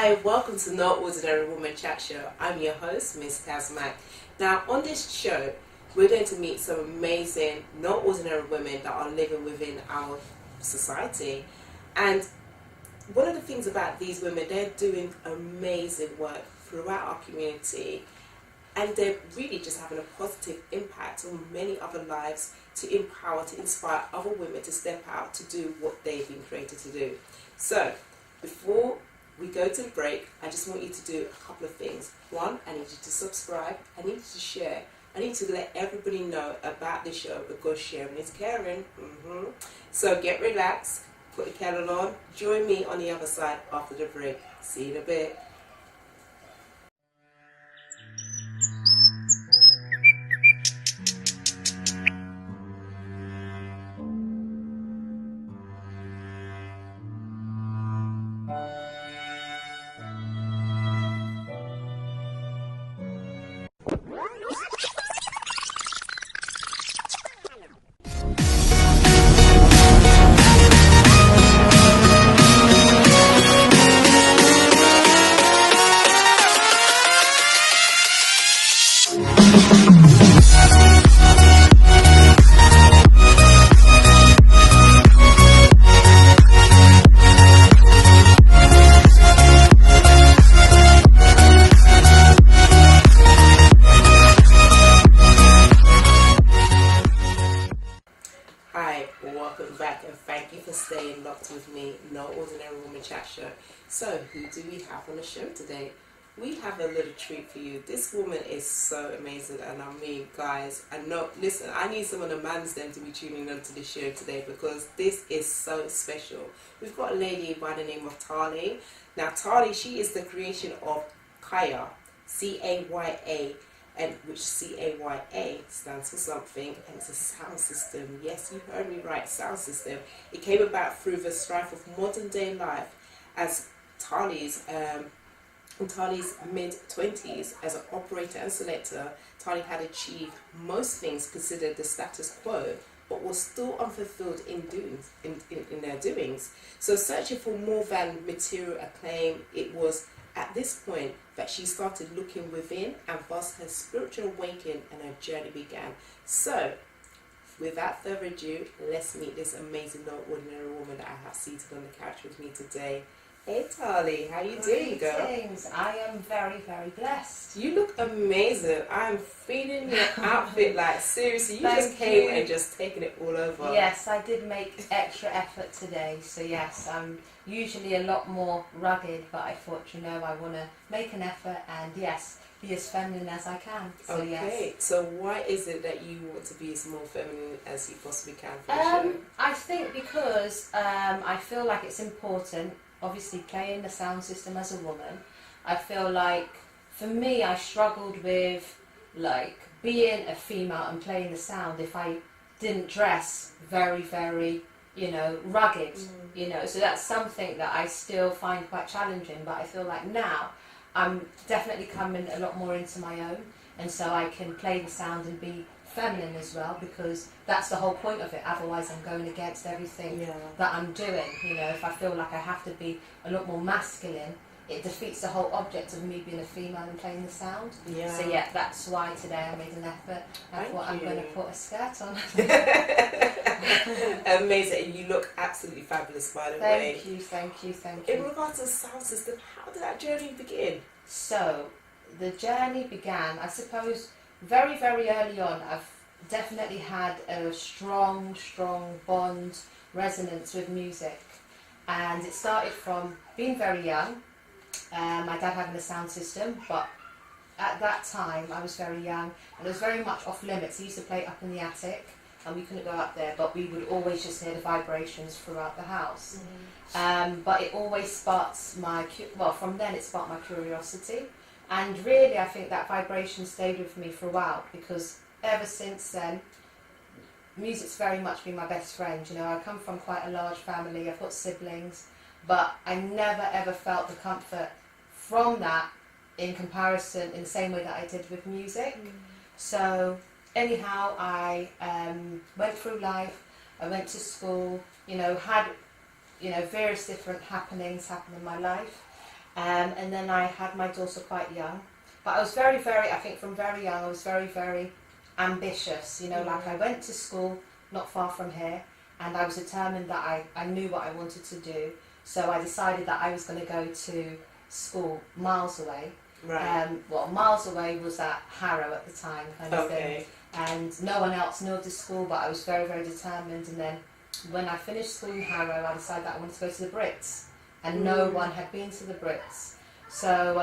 Hi, welcome to Not Ordinary Woman Chat Show. I'm your host, Miss Kazmak. Now, on this show, we're going to meet some amazing, not ordinary women that are living within our society. And one of the things about these women, they're doing amazing work throughout our community, and they're really just having a positive impact on many other lives to empower, to inspire other women to step out to do what they've been created to do. So, before we go to the break, I just want you to do a couple of things. One, I need you to subscribe, I need you to share, I need to let everybody know about the show because sharing is caring. So get relaxed, put the kettle on, join me on the other side after the break. See you in a bit. Welcome back and thank you for staying locked with me, No Ordinary Woman Chat Show. So, who do we have on the show today? We have a little treat for you. This woman is so amazing, and I mean, guys, listen, I need some of the mans them to be tuning into the show today because this is so special. We've got a lady by the name of Tali. Now, Tali, she is the creation of Caya, C-A-Y-A. And which C-A-Y-A stands for something, and it's a sound system. Yes, you heard me right, sound system. It came about through the strife of modern day life as Tali's in Tali's mid-20s as an operator and selector. Tali had achieved most things considered the status quo, but was still unfulfilled in their doings. So searching for more than material acclaim, it was at this point that she started looking within, and thus her spiritual awakening and her journey began. So, without further ado, let's meet this amazing, not ordinary woman that I have seated on the couch with me today. Hey Tali, how you doing, girl? Greetings. I am very, very blessed. You look amazing. I'm feeling your outfit like seriously. You just came and just taking it all over. Yes, I did make extra effort today. So yes, I'm usually a lot more rugged, but I thought, I want to make an effort and yes, be as feminine as I can. So okay. Yes. So why is it that you want to be as more feminine as you possibly can for the show? I think because I feel like it's important. Obviously, playing the sound system as a woman, I feel like for me, I struggled with like being a female and playing the sound if I didn't dress very, very, rugged, So that's something that I still find quite challenging. But I feel like now I'm definitely coming a lot more into my own, and so I can play the sound and be feminine as well, because that's the whole point of it. Otherwise I'm going against everything that I'm doing. If I feel like I have to be a lot more masculine, it defeats the whole object of me being a female and playing the sound. So that's why today I made an effort. I thought I'm going to put a skirt on. Amazing. You look absolutely fabulous, by the way. Thank you. In regards to the sound system, how did that journey begin? So the journey began, I suppose, very, very early on. I've definitely had a strong bond, resonance with music. And it started from being very young. My dad having a sound system, but at that time I was very young and it was very much off limits. He used to play up in the attic and we couldn't go up there, but we would always just hear the vibrations throughout the house. But it always sparks from then it sparked my curiosity. And really, I think that vibration stayed with me throughout, because ever since then, music's very much been my best friend. I come from quite a large family, I've got siblings, but I never ever felt the comfort from that in comparison in the same way that I did with music. So anyhow, I went through life, I went to school, had various different happenings happen in my life. And then I had my daughter quite young. But I was very, very, I think from very young, I was very, very ambitious. You know, like I went to school not far from here, and I was determined that I knew what I wanted to do. So I decided that I was going to go to school miles away. Right. Well, miles away was at Harrow at the time, kind of thing. And no one else knew of the school, but I was very, very determined. And then when I finished school in Harrow, I decided that I wanted to go to the Brits. And no one had been to the Brits. So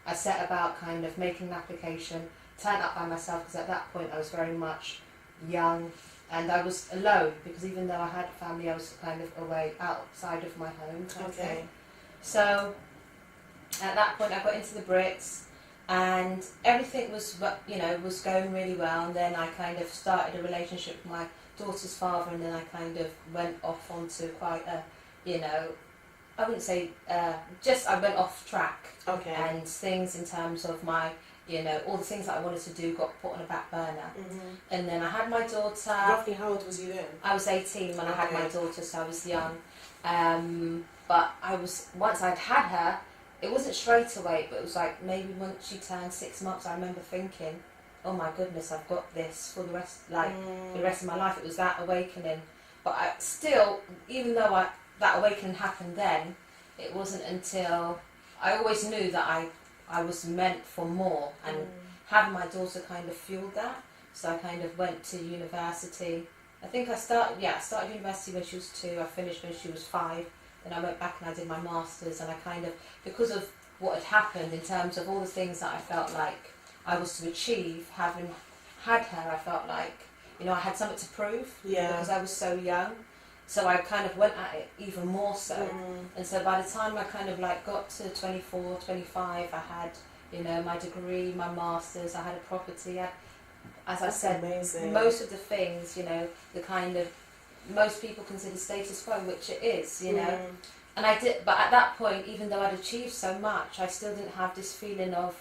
I set about kind of making an application, turned up by myself, because at that point I was very much young. And I was alone, because even though I had a family, I was kind of away outside of my home kind of thing. So at that point I got into the Brits, and everything was, you know, was going really well. And then I kind of started a relationship with my daughter's father, and then I kind of went off onto quite a, you know, I wouldn't say, just I went off track. Okay. And things in terms of my, you know, all the things that I wanted to do got put on a back burner. And then I had my daughter. Roughly how old was you then? I was 18 when I had my daughter, so I was young. But I was, once I'd had her, it wasn't straight away, but it was like maybe once she turned 6 months, I remember thinking, oh my goodness, I've got this for the rest, like the rest of my life. It was that awakening. But I still, even though that awakening happened then, it wasn't until I always knew that I was meant for more, and having my daughter kind of fueled that. So I kind of went to university. I think I started university when she was 2, I finished when she was 5, then I went back and I did my masters, and I kind of, because of what had happened in terms of all the things that I felt like I was to achieve, having had her, I felt like, you know, I had something to prove, because I was so young. So I kind of went at it even more so. And so by the time I kind of like got to 24, 25, I had, you know, my degree, my masters, I had a property. As I said, amazing. Most of the things, you know, the kind of, most people consider status quo, which it is, you know. And I did, but at that point, even though I'd achieved so much, I still didn't have this feeling of,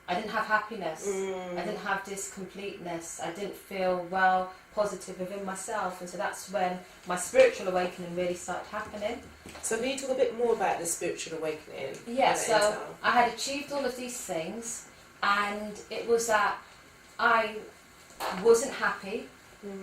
I didn't have happiness. I didn't have this completeness. I didn't feel well, positive within myself. And so that's when my spiritual awakening really started happening. So can you talk a bit more about the spiritual awakening? Yeah, so I had achieved all of these things, and it was that I wasn't happy.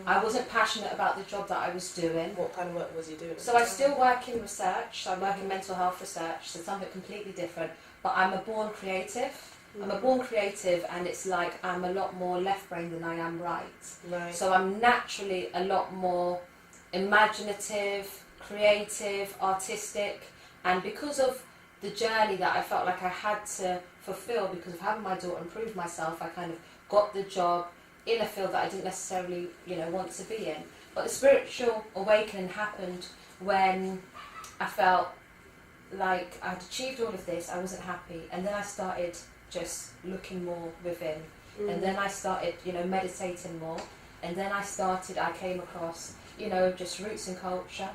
I wasn't passionate about the job that I was doing. What kind of work was you doing? So I still work in research. So I work in mental health research, so something completely different. But I'm a born creative. I'm a born creative, and it's like I'm a lot more left-brained than I am right. So I'm naturally a lot more imaginative, creative, artistic, and because of the journey that I felt like I had to fulfill because of having my daughter and prove myself, I kind of got the job in a field that I didn't necessarily, you know, want to be in. But the spiritual awakening happened when I felt like I'd achieved all of this, I wasn't happy, and then I started just looking more within, and then I started, you know, meditating more, and then I came across, you know, just roots and culture,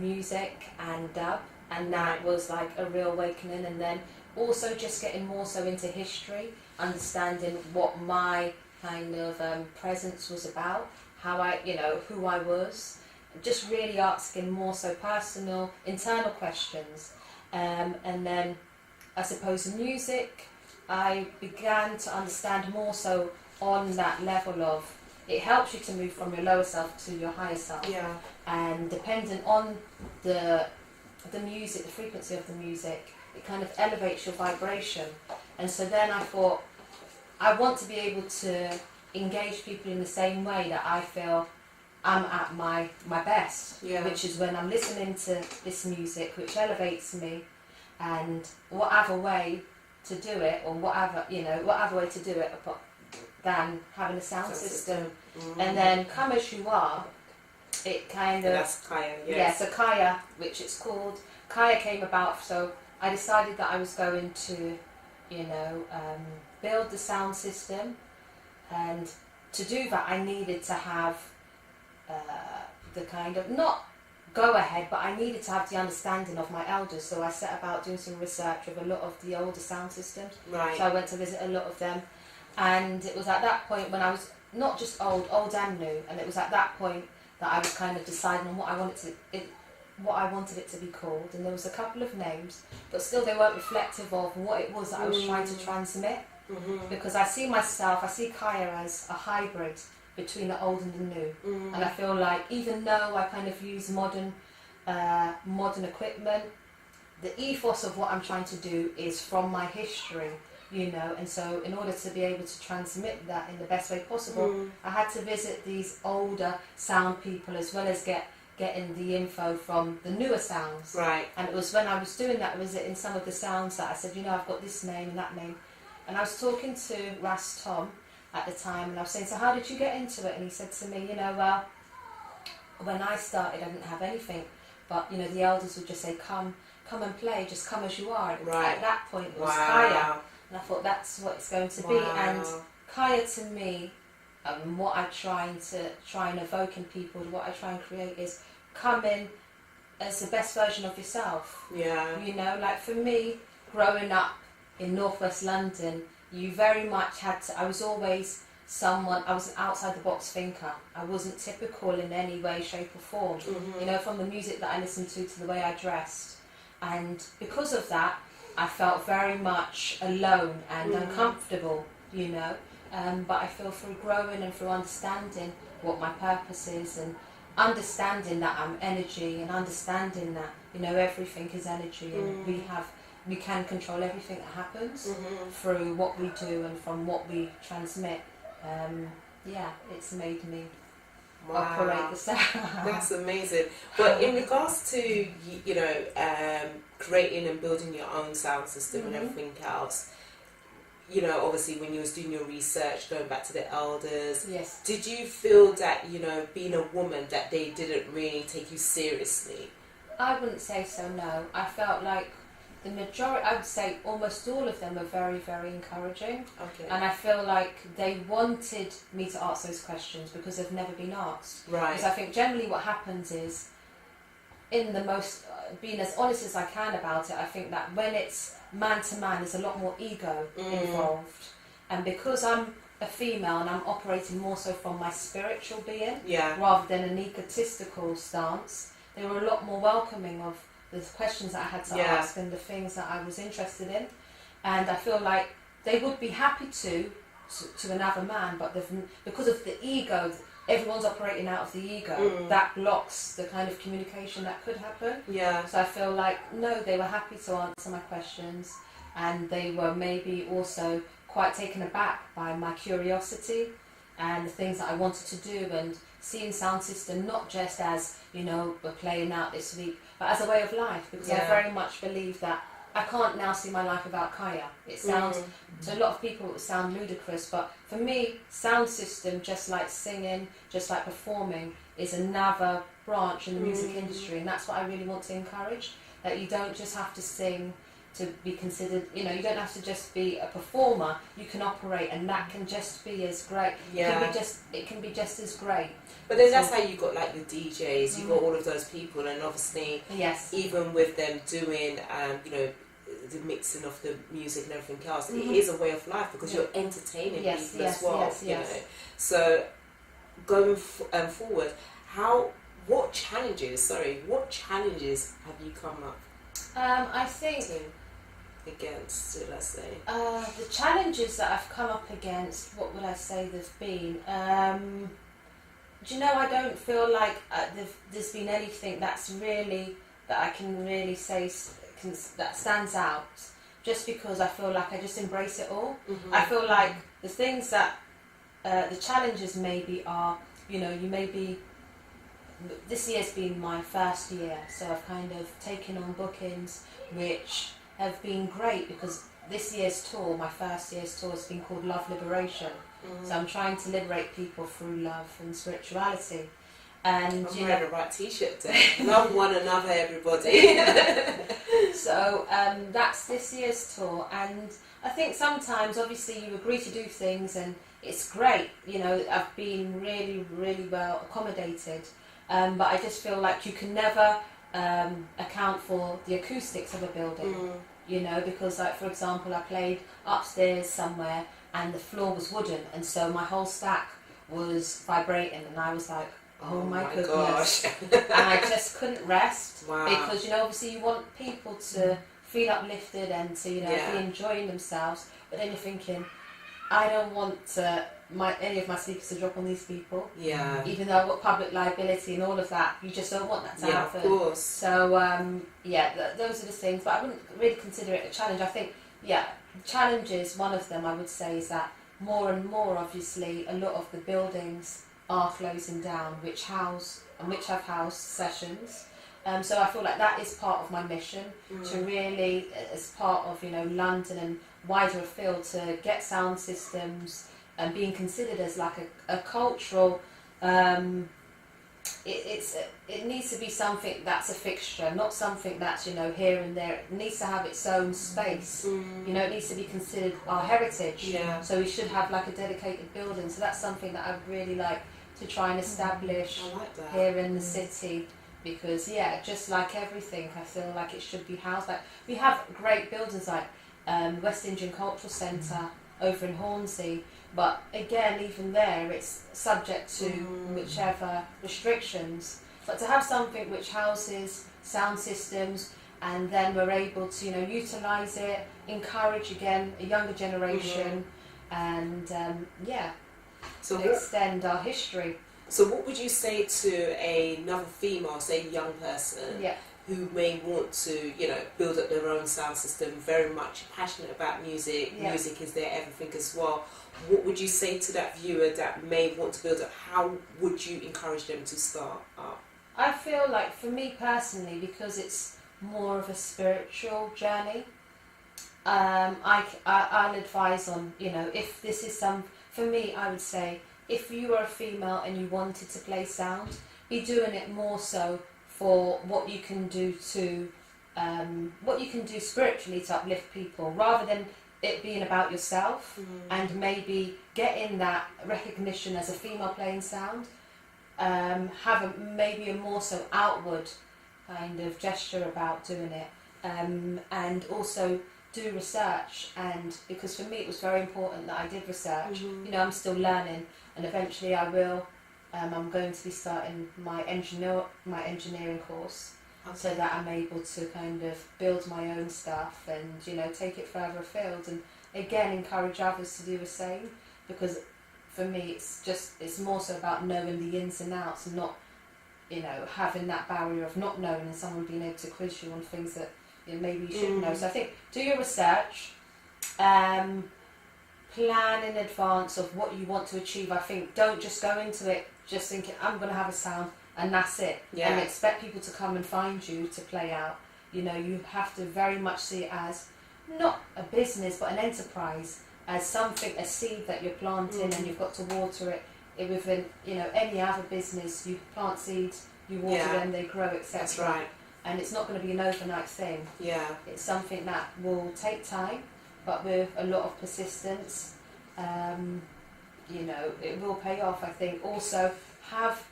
music and dub, and that was like a real awakening. And then also just getting more so into history, understanding what my kind of presence was about, how I, you know, who I was, just really asking more so personal, internal questions. And then I suppose music, I began to understand more so on that level of, it helps you to move from your lower self to your higher self. And depending on the music, the frequency of the music, it kind of elevates your vibration. And so then I thought, I want to be able to engage people in the same way that I feel I'm at my best, which is when I'm listening to this music, which elevates me, and whatever way to do it, or whatever way to do it than having a sound system. And then Come As You Are, it kind of... That's Kaya, so Kaya, which it's called. Kaya came about, so I decided that I was going to, you know, build the sound system, and to do that I needed to have the kind of, not go ahead, but I needed to have the understanding of my elders. So I set about doing some research of a lot of the older sound systems. So I went to visit a lot of them, and it was at that point when I was not just old and new, and it was at that point that I was kind of deciding on what I wanted to, what I wanted it to be called, and there was a couple of names, but still they weren't reflective of what it was that I was trying to transmit. Because I see Kaya as a hybrid between the old and the new, and I feel like even though I kind of use modern equipment, the ethos of what I'm trying to do is from my history, you know, and so in order to be able to transmit that in the best way possible, I had to visit these older sound people as well as getting the info from the newer sounds. Right. And it was when I was doing that, visiting some of the sounds, that I said, you know, I've got this name and that name. And I was talking to Ras Tom at the time, and I was saying, so how did you get into it? And he said to me, you know, well, when I started, I didn't have anything, but, you know, the elders would just say, come and play, just come as you are. Right. At that point, it was Kaya. And I thought, that's what it's going to be. And Kaya, to me, what I try and evoke in people, what I try and create is come in as the best version of yourself. Yeah. You know, like for me, growing up in northwest London, you very much had to, I was always someone, I was an outside the box thinker. I wasn't typical in any way, shape or form. You know, from the music that I listened to the way I dressed. And because of that, I felt very much alone and uncomfortable, you know. But I feel through growing and through understanding what my purpose is, and understanding that I'm energy, and understanding that, you know, everything is energy, and we can control everything that happens through what we do and from what we transmit. It's made me operate the sound. That's amazing. But in regards to, you know, creating and building your own sound system and everything else, you know, obviously when you was doing your research, going back to the elders, yes, did you feel that, you know, being a woman, that they didn't really take you seriously? I wouldn't say so, no. I felt like the majority, I would say almost all of them were very, very encouraging. Okay. And I feel like they wanted me to ask those questions because they've never been asked. Right. Because I think generally what happens is, in the most, being as honest as I can about it, I think that when it's man to man, there's a lot more ego involved. And because I'm a female and I'm operating more so from my spiritual being, rather than an egotistical stance, they were a lot more welcoming of the questions that I had to ask and the things that I was interested in. And I feel like they would be happy to another man, but because of the ego, everyone's operating out of the ego, that blocks the kind of communication that could happen. Yeah. So I feel like, no, they were happy to answer my questions, and they were maybe also quite taken aback by my curiosity and the things that I wanted to do, and seeing sound system not just as, you know, we're playing out this week, but as a way of life, because I very much believe that I can't now see my life without Kaya. It sounds, to a lot of people it would sound ludicrous, but for me, sound system, just like singing, just like performing, is another branch in the music industry, and that's what I really want to encourage, that you don't just have to sing to be considered, you know, you don't have to just be a performer, you can operate, and that can just be as great. It can be just as great. But then that's how you got like the DJs, you got all of those people, and obviously even with them doing you know, the mixing of the music and everything else, it is a way of life, because you're entertaining people as well, you know. So going forward, what challenges have you come up I think against, let's say? The challenges that I've come up against, what would I say they've been? Do you know, I don't feel like there's been anything that I can really say that stands out, just because I feel like I just embrace it all. I feel like the things that, the challenges maybe are, you know, this year's been my first year, so I've kind of taken on bookings which have been great, because this year's tour, my first year's tour, has been called Love Liberation. So I'm trying to liberate people through love and spirituality. And I'm wearing the right t-shirt there. Love one another, everybody. So that's this year's tour, and I think sometimes, obviously, you agree to do things, and it's great. You know, I've been really, really well accommodated, but I just feel like you can never account for the acoustics of a building. You know, because, like, for example, I played upstairs somewhere, and the floor was wooden, and so my whole stack was vibrating, and I was like, Oh my goodness. gosh. And I just couldn't rest. Wow. Because, you know, obviously you want people to feel uplifted and to, you know, Yeah. be enjoying themselves. But then you're thinking, I don't want any of my speakers to drop on these people. Yeah. Even though I've got public liability and all of that, you just don't want that to happen. Of course. So, those are the things. But I wouldn't really consider it a challenge. I think, challenges, one of them I would say is that more and more, obviously, a lot of the buildings are closing down, which have housed sessions. So I feel like that is part of my mission, to really, as part of, you know, London and wider afield, to get sound systems and being considered as like a cultural. It needs to be something that's a fixture, not something that's, you know, here and there. It needs to have its own space. You know, it needs to be considered our heritage. Yeah. So we should have like a dedicated building. So that's something that I'd really like to try and establish I like that. here in the city. Because just like everything, I feel like it should be housed. Like we have great buildings like West Indian Cultural Centre over in Hornsey, but again, even there, it's subject to whichever restrictions. But to have something which houses sound systems, and then we're able to, you know, utilise it, encourage again a younger generation, and So extend our history. So what would you say to another female, say young person, who may want to, you know, build up their own sound system, very much passionate about music, music is their everything as well. What would you say to that viewer that may want to build up? How would you encourage them to start up? I feel like, for me personally, because it's more of a spiritual journey, I'll advise on, you know, if this is for me, I would say, if you are a female and you wanted to play sound, be doing it more so for what you can do spiritually to uplift people, rather than it being about yourself, and maybe getting that recognition as a female playing sound. Have maybe a more so outward kind of gesture about doing it, and also do research. And because for me it was very important that I did research. You know, I'm still learning, and eventually I will. I'm going to be starting my engineering course, so that I'm able to kind of build my own stuff and, you know, take it further afield, and again encourage others to do the same. Because for me it's more so about knowing the ins and outs, and not, you know, having that barrier of not knowing and someone being able to quiz you on things that, you know, maybe you should know. So I think do your research, plan in advance of what you want to achieve. I think don't just go into it just thinking I'm going to have a sound and that's it, and expect people to come and find you to play out. You know, you have to very much see it as not a business but an enterprise, as something, a seed that you're planting, and you've got to water it. Within, you know, any other business, you plant seeds, you water them, they grow, etc. That's right. And it's not going to be an overnight thing. Yeah. It's something that will take time, but with a lot of persistence, you know, it will pay off. I think also have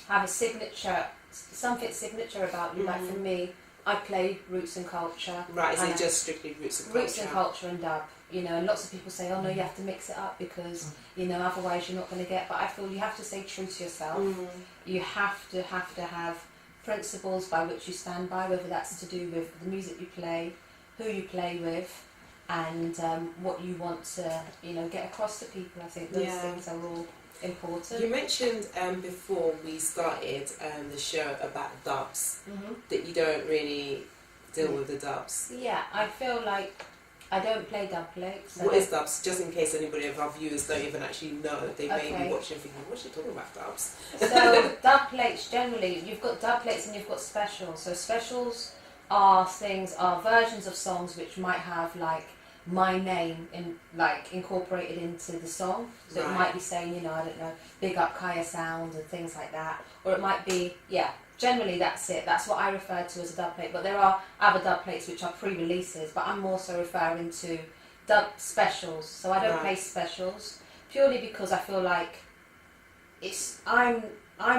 a signature, something signature about you. Like for me, I play roots and culture. Right, is it just strictly roots and culture? Roots and culture and dub. You know, and lots of people say, oh no, you have to mix it up because, you know, otherwise you're not going to get. But I feel you have to stay true to yourself. You have to have principles by which you stand by, whether that's to do with the music you play, who you play with, and what you want to, you know, get across to people. I think those things are all important. You mentioned before we started the show about dubs, that you don't really deal with the dubs. Yeah, I feel like I don't play dub plates. What is dubs? Just in case anybody of our viewers don't even actually know, they may be watching thinking, what's she talking about, dubs? So dub plates, generally, you've got dub plates and you've got specials. So specials are versions of songs which might have like my name incorporated into the song. So it might be saying, you know, I don't know, big up Kaya Sound and things like that. Or it might be, generally that's it. That's what I refer to as a dub plate. But there are other dub plates which are pre-releases, but I'm also referring to dub specials. So I don't play specials purely because I feel like I'm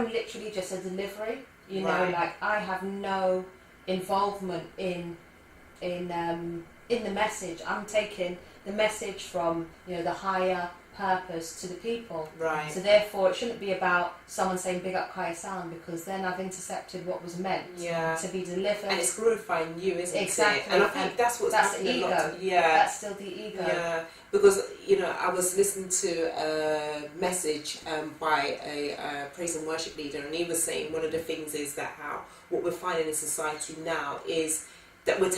literally just a delivery. You know, like I have no involvement in the message. I'm taking the message from, you know, the higher purpose to the people. Right. So therefore, it shouldn't be about someone saying big up Kaya Sound, because then I've intercepted what was meant to be delivered. And it's glorifying you, isn't exactly. it? And I think that's what's that's happening the ego. a lot. Yeah. That's still the ego. Yeah. Because, you know, I was listening to a message by a praise and worship leader, and he was saying one of the things is that how what we're finding in society now is that we're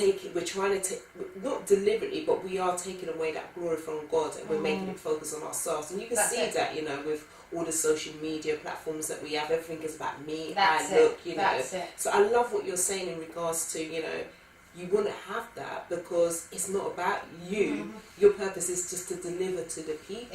trying to take, not deliberately, but we are taking away that glory from God, and we're making it focus on ourselves. And you can see that, you know, with all the social media platforms that we have, everything is about me, you know. So I love what you're saying in regards to, you know, you wouldn't have that because it's not about you. Your purpose is just to deliver to the people,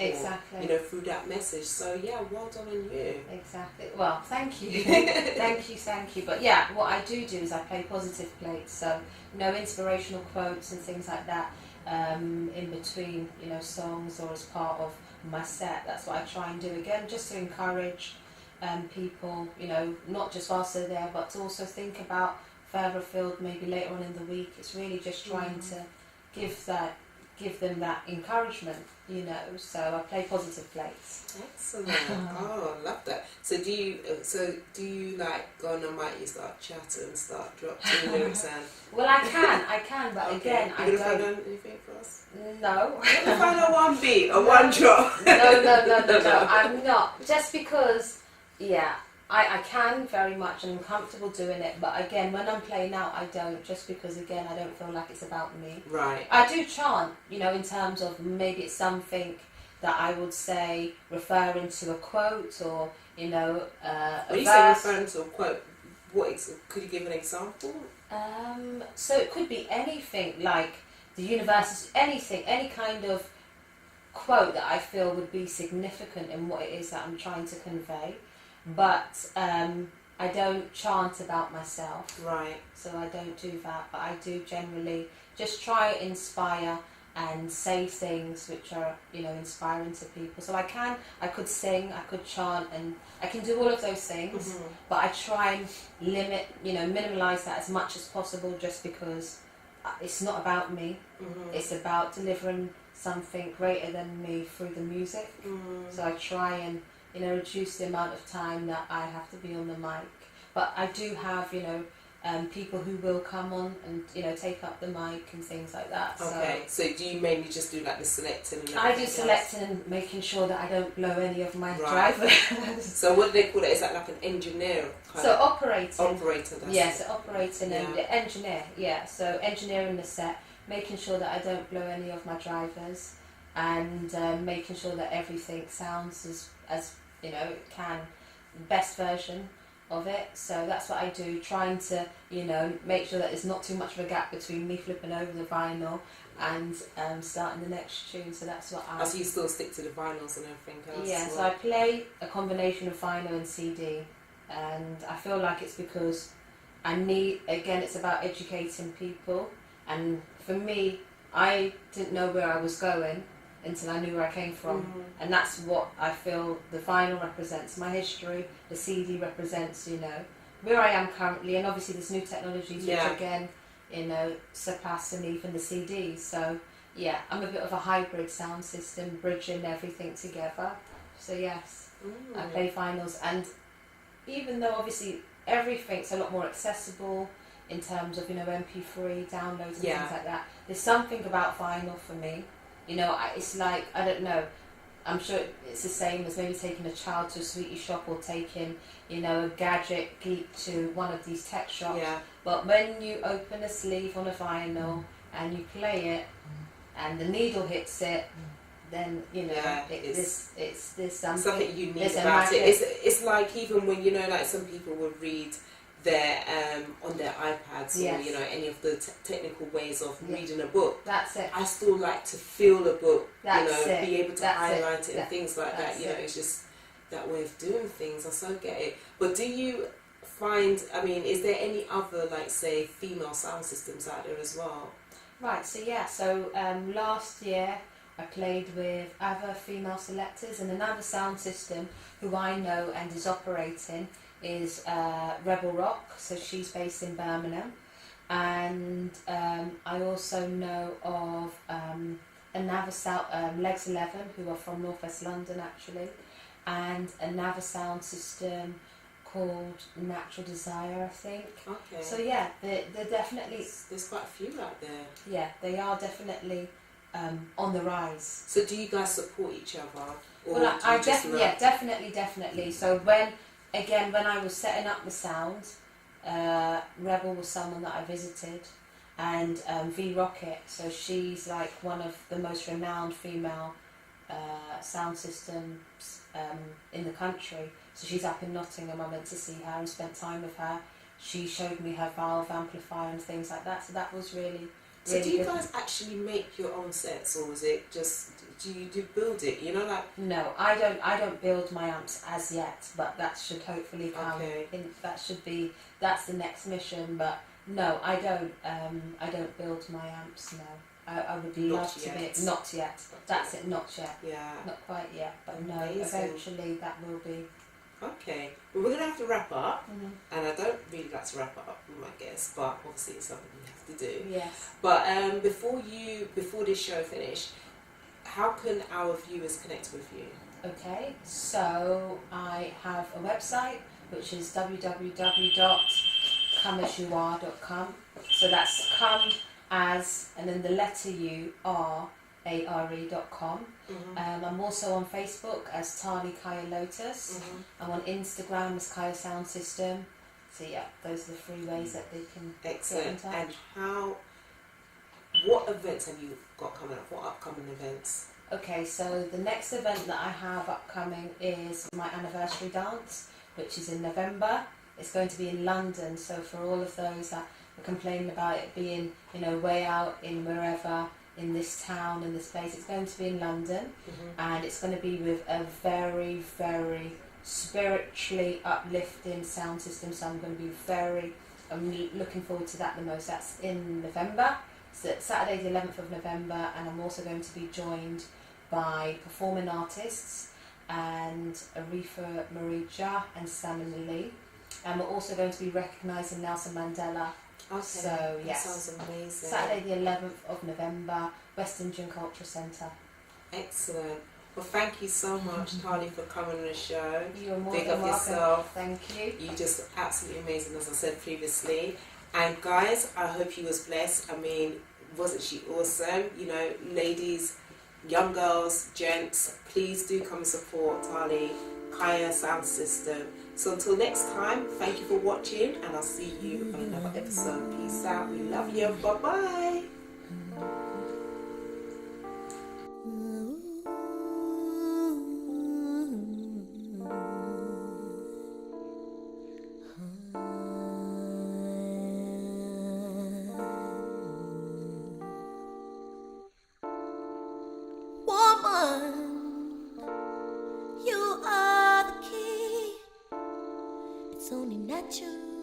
you know, through that message. So yeah, well done on you. Exactly. Well, thank you. thank you. But yeah, what I do is I play positive plates, so, you know, inspirational quotes and things like that in between, you know, songs or as part of my set. That's what I try and do, again, just to encourage people, you know, not just whilst they're there, but to also think about further afield, maybe later on in the week. It's really just trying to give them that encouragement, you know. So I play positive plates. Excellent. Oh, I love that. So do you like go on the mic, you start chatting and start dropping lyrics and? Well, I can, but again, I don't. Find out anything for us? No. Find out one beat or one drop. No. I'm not. Just because, yeah. I can very much, and I'm comfortable doing it, but again, when I'm playing out, I don't, just because, again, I don't feel like it's about me. Right. I do chant, you know, in terms of maybe it's something that I would say referring to a quote or, you know, a when you verse. say referring to a quote, could you give an example? So it could be anything, like the universe, anything, any kind of quote that I feel would be significant in what it is that I'm trying to convey. But I don't chant about myself. Right. So I don't do that, but I do generally just try to inspire and say things which are, you know, inspiring to people. So I could sing, I could chant, and I can do all of those things, but I try and minimize that as much as possible, just because it's not about me. It's about delivering something greater than me through the music. So I try and, you know, reduce the amount of time that I have to be on the mic. But I do have, you know, people who will come on and, you know, take up the mic and things like that. Okay, so do you mainly just do like the selecting and I do selecting and making sure that I don't blow any of my drivers. So what do they call it? Is that like an engineer? Operating. Operator, that's yes, operating and the engineer, So engineering the set, making sure that I don't blow any of my drivers, and making sure that everything sounds as you know, it can, best version of it. So that's what I do, trying to, you know, make sure that there's not too much of a gap between me flipping over the vinyl and starting the next tune. So that's what I... So you still stick to the vinyls and everything else? Yeah, so I play a combination of vinyl and CD, and I feel like it's because I need, again, it's about educating people, and for me, I didn't know where I was going until I knew where I came from, and that's what I feel the vinyl represents, my history. The CD represents, you know, where I am currently, and obviously there's new technologies which again, you know, surpassing even the CDs. So yeah, I'm a bit of a hybrid sound system, bridging everything together. So yes, I play vinyls, and even though obviously everything's a lot more accessible in terms of, you know, MP3 downloads and things like that, there's something about vinyl for me. You know, it's like, I don't know, I'm sure it's the same as maybe taking a child to a sweetie shop or taking, you know, a gadget geek to one of these tech shops. Yeah. But when you open a sleeve on a vinyl and you play it and the needle hits it, then, you know, there's something unique about it. It's like, even when, you know, like some people would read their on their iPads or, you know, any of the technical ways of reading a book. That's it. I still like to feel a book, That's you know, it. be able to That's highlight it and things like that. You know, it's just that way of doing things. I so get it. But do you find, I mean, is there any other, like, say, female sound systems out there as well? Right, so last year I played with other female selectors, and another sound system who I know and is operating is Rebel Rock, so she's based in Birmingham. And I also know of another Legs 11, who are from North West London actually, and another sound system called Natural Desire, I think. Okay. So yeah, they're definitely, There's quite a few out there. yeah, they are definitely on the rise. So do you guys support each other? Or Well, do you just learn? yeah, definitely. So when I was setting up the sound, Rebel was someone that I visited, and V Rocket. So she's like one of the most renowned female sound systems in the country. So she's up in Nottingham. I went to see her and spent time with her. She showed me her valve amplifier and things like that. So that was really. So do you good. guys actually make your own sets, or is it just do you build it? You know, like No, I don't build my amps as yet, but that should hopefully come. Okay. That's the next mission. But no, I don't build my amps. No, I would Not love to yet. be. Not yet. That's it. Not yet. yeah. Not quite yet. But no, Amazing. eventually that will be. Okay. Well, we're gonna have to wrap up, Mhm. and I don't really like to wrap up with my guests, but obviously it's something we have to do. Yes. But before this show finish, how can our viewers connect with you? Okay, so I have a website which is www.comeasyouare.com. So that's come as, and then the letter U, R-A-R-E.com. I'm also on Facebook as Tali Kaya Lotus. I'm on Instagram as Kaya Sound System. So yeah, those are the 3 ways that they can Excellent. get in touch. And what events have you got coming up? What upcoming events? Okay, so the next event that I have upcoming is my anniversary dance, which is in November. It's going to be in London, so for all of those that were complaining about it being, way out in wherever, in this town, in this place, it's going to be in London, and it's going to be with a very, very spiritually uplifting sound system, so I'm looking forward to that the most. That's in November. So it's Saturday the 11th of November, and I'm also going to be joined by performing artists and Arifa Marie Jah and Salman Lee. And we're also going to be recognising Nelson Mandela. Okay. So yes, That sounds amazing. Saturday the 11th of November, West Indian Culture Centre. Excellent. Well, thank you so much, Tali, for coming on the show. You're more Big than up welcome. yourself. Thank you. You're just absolutely amazing, as I said previously. And guys, I hope you was blessed. I mean, wasn't she awesome? Ladies, young girls, gents, please do come and support Tali, Kaya Sound System. So until next time, thank you for watching, and I'll see you on another episode. Peace out. We love you. Bye-bye. You are the key. It's only natural.